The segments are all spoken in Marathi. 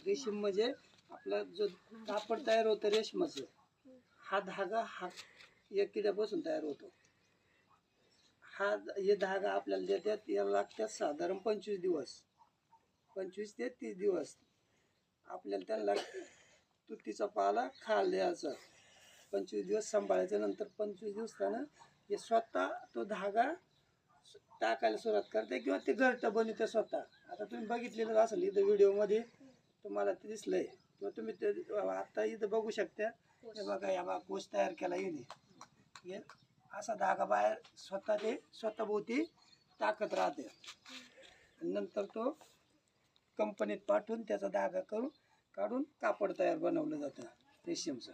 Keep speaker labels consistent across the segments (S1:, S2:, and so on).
S1: रेशीम म्हणजे आपला जो कापड तयार होतं रेशमाचं, हा धागा हा या किड्यापासून तयार होतो. हे धागा आपल्याला देतात, याला लागतात साधारण 25 दिवस, 25 ते 30 दिवस आपल्याला त्याला तुतीचा पाला खायला द्यायचा. 25 दिवस सांभाळायचं. नंतर 25 दिवसानं हे स्वतः तो धागा टाकायला सुरुवात करते किंवा ते घरटं बनवते स्वतः. आता तुम्ही बघितलेलं असेल इथं व्हिडिओमध्ये तुम्हाला ते दिसलंय किंवा तुम्ही ते आता इथं बघू शकता. हे बघा, या बघा कोश तयार केला येणे, असा धागा बाहेर स्वतः भोवती टाकत राहते. नंतर तो कंपनीत पाठवून त्याचा धागा काढून कापड तयार बनवलं जातं रेशीमचं.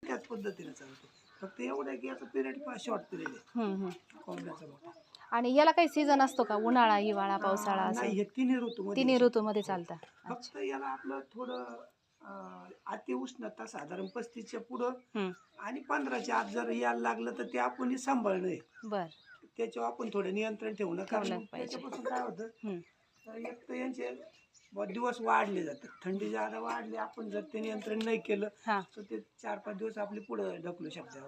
S1: त्याच पद्धतीने चालतं. फक्त एवढं की याचा पिरियड शॉर्ट पिरियड आहे कोंबड्याचा मोठा.
S2: आणि याला काही सीझन असतो का? उन्हाळा, हिवाळा, पावसाळा असं?
S1: नाही, हे तिन्ही
S2: ऋतूमध्ये चालतं.
S1: फक्त याला आपलं थोडं अति उष्णता साधारण 35च्या पुढं आणि 15च्या आत जर यायला लागलं तर ते आपण सांभाळणं आहे.
S2: बर,
S1: त्याच्यावर आपण थोडं नियंत्रण ठेवणं. कारण त्याच्यापासून काय होतं, एक तर यांचे दिवस वाढले जातात, थंडी ज्यादा वाढली, आपण जर ते नियंत्रण नाही केलं तर ते 4-5 दिवस आपले पुढे ढकलू शकते.